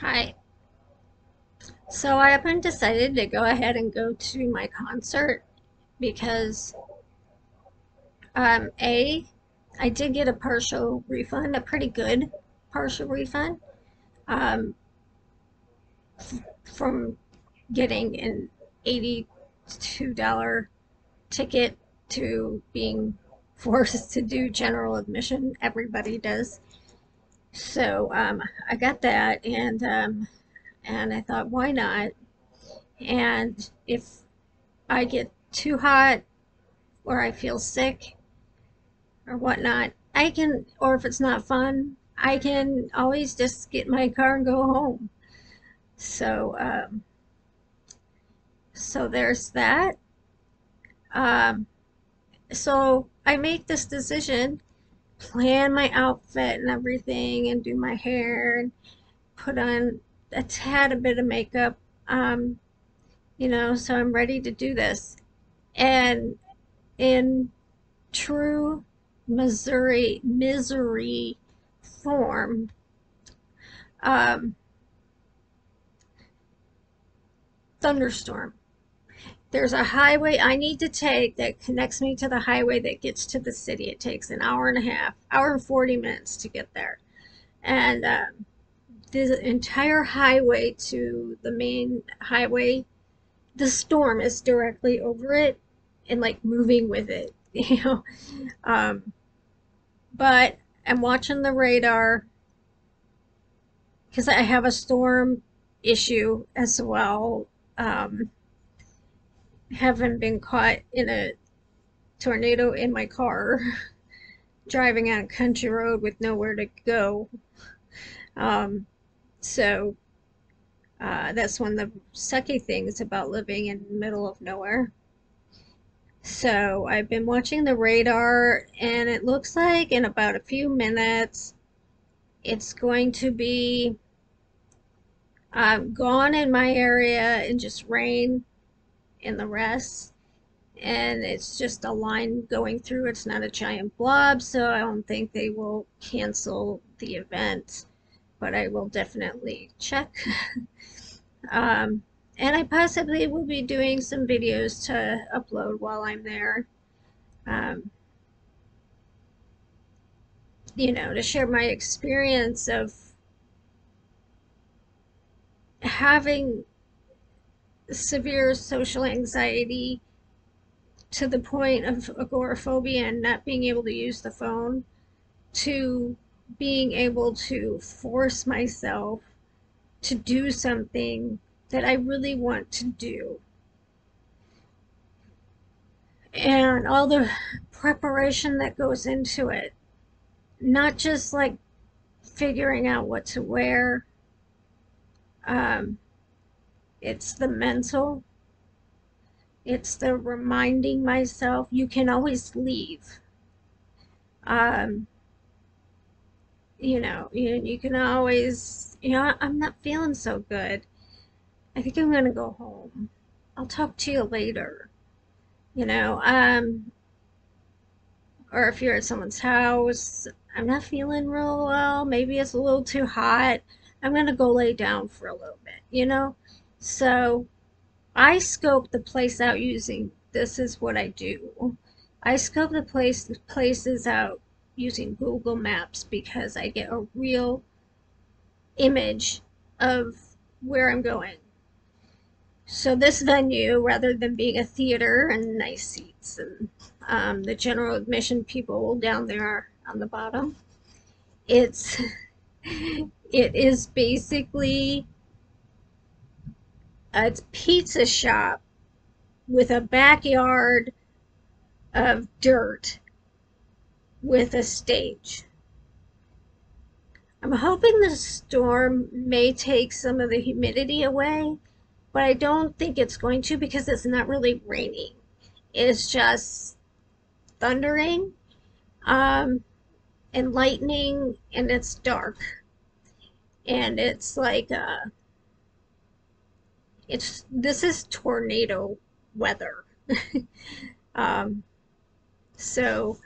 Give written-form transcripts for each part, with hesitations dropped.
Hi. So I have been decided to go ahead and go to my concert because A, I did get a partial refund, a pretty good partial refund, um, from getting an $82 ticket to being forced to do general admission. Everybody does. So I got that, and I thought, why not? And if I get too hot or I feel sick or whatnot, I can, or if it's not fun, I can always just get in my car and go home. So, so there's that. Um, so I make this decision, plan my outfit and everything, and do my hair and put on a tad a bit of makeup, um, so I'm ready to do this. And in true Missouri misery form, um, thunderstorm. There's a highway I need to take that connects me to the highway that gets to the city. It takes an hour and a half, hour and 40 minutes to get there. And the entire highway to the main highway, the storm is directly over it and like moving with it, you know. Um, but I'm watching the radar because I have a storm issue as well. Um, haven't been caught in a tornado in my car driving on a country road with nowhere to go. Um, so that's one of the sucky things about living in the middle of nowhere. So I've been watching the radar, and it looks like in about a few minutes it's going to be gone in my area and just rain in the rest. And it's just a line going through. It's not a giant blob, so I don't think they will cancel the event, but I will definitely check. um, and I possibly will be doing some videos to upload while I'm there, um, to share my experience of having severe social anxiety to the point of agoraphobia and not being able to use the phone, to being able to force myself to do something that I really want to do. And all the preparation that goes into it. Not just like figuring out what to wear, um, it's the mental, it's the reminding myself you can always leave. Um, you can always, I'm not feeling so good. I think I'm gonna go home. I'll talk to you later. You know, um, or if you're at someone's house, I'm not feeling real well. Maybe it's a little too hot. I'm gonna go lay down for a little bit. So I scope the place out using this is what I do. I scope the places out using Google Maps because I get a real image of where I'm going. So this venue, rather than being a theater and nice seats and the general admission people down there on the bottom, it's it is basically a pizza shop with a backyard of dirt with a stage. I'm hoping the storm may take some of the humidity away, but I don't think it's going to because it's not really raining. It's just thundering, um, and lightning, and it's dark. And it's like this is tornado weather. um, so,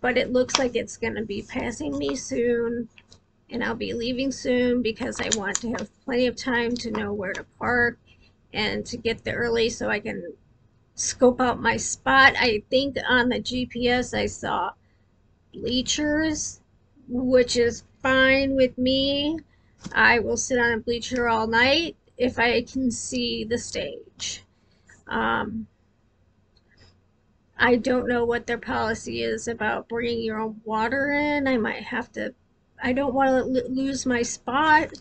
but it looks like it's gonna be passing me soon. and I'll be leaving soon because I want to have plenty of time to know where to park and to get there early so I can scope out my spot. I think on the GPS I saw bleachers, which is fine with me. I will sit on a bleacher all night if I can see the stage. Um, I don't know what their policy is about bringing your own water in. I might have to, I don't want to lose my spot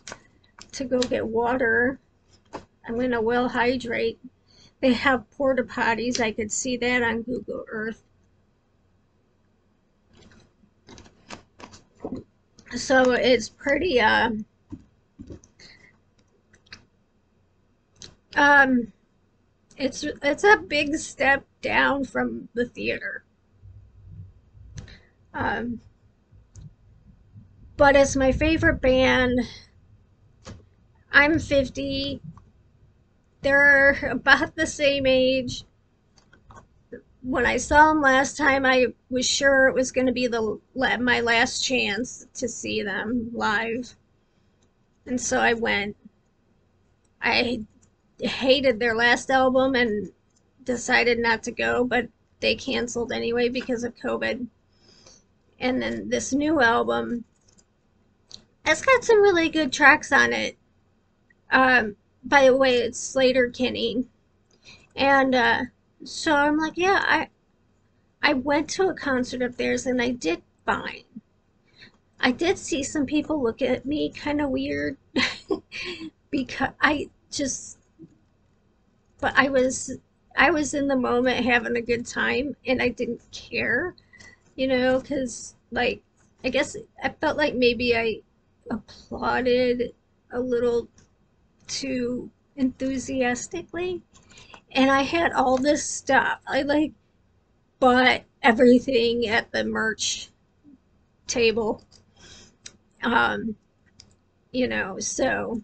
to go get water. I'm going to well hydrate. They have porta potties. I could see that on Google Earth. So it's pretty, it's a big step down from the theater. Um, but it's my favorite band. I'm 50. They're about the same age. When I saw them last time, I was sure it was going to be my last chance to see them live. And so I went. I hated their last album and decided not to go, but they canceled anyway because of COVID. And then this new album, it's got some really good tracks on it. By the way, it's Sleater-Kinney. And so I'm like, yeah, I went to a concert of theirs and I did fine. I did see some people look at me kind of weird because but I was in the moment having a good time and I didn't care, because like I guess I felt like maybe I applauded a little too enthusiastically, and I had all this stuff. I like bought everything at the merch table. Um, so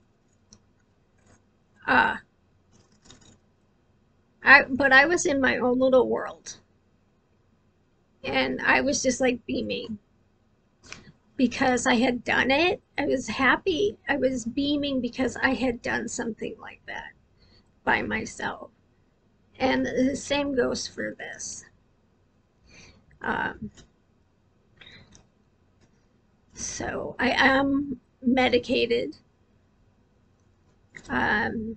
uh I was in my own little world and I was just like beaming because I had done it. I was happy. I was beaming because I had done something like that by myself. And the same goes for this. Um, so I am medicated. Um,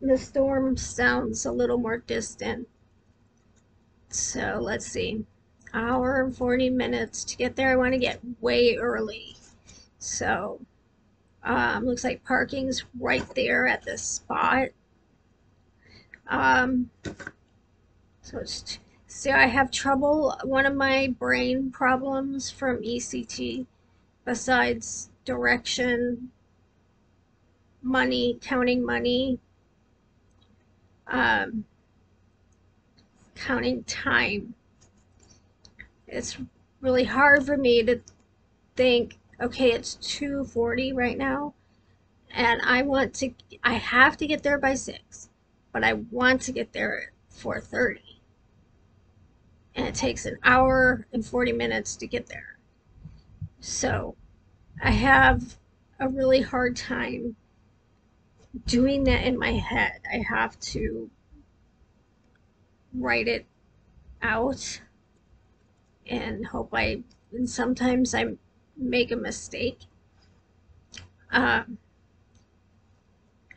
the storm sounds a little more distant. So let's see. Hour and 40 minutes to get there. I want to get way early. So looks like parking's right there at this spot. So I have trouble. One of my brain problems from ECT, besides direction, money, counting money, um, counting time. It's really hard for me to think, okay, it's 2:40 right now, and I have to get there by 6, but I want to get there at 4:30. And it takes an hour and 40 minutes to get there. So I have a really hard time doing that in my head. I have to write it out and and sometimes I make a mistake. Um,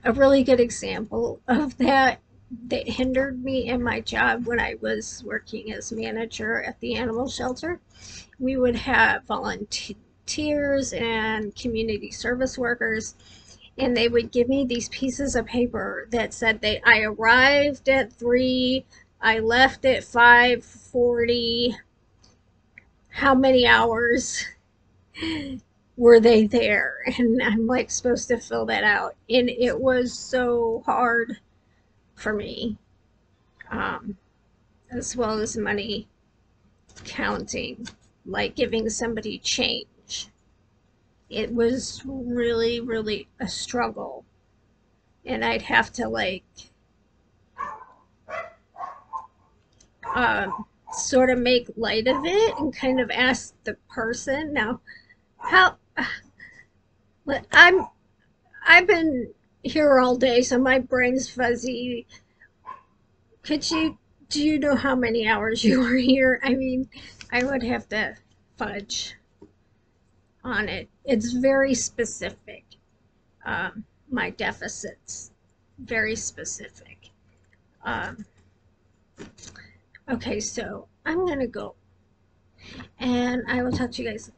a really good example of that hindered me in my job when I was working as manager at the animal shelter. We would have volunteers and community service workers, and they would give me these pieces of paper that said I arrived at 3, I left at 5:40. How many hours were they there? And I'm like supposed to fill that out, and it was so hard for me, um, as well as money counting, like giving somebody change. It was really, really a struggle. And I'd have to um, sort of make light of it and kind of ask the person now how I'm I've been here all day, so my brain's fuzzy. Could you do you know how many hours you were here? I mean, I would have to fudge on it. It's very specific. My deficits, very specific. Um, okay, so I'm gonna go, and I will talk to you guys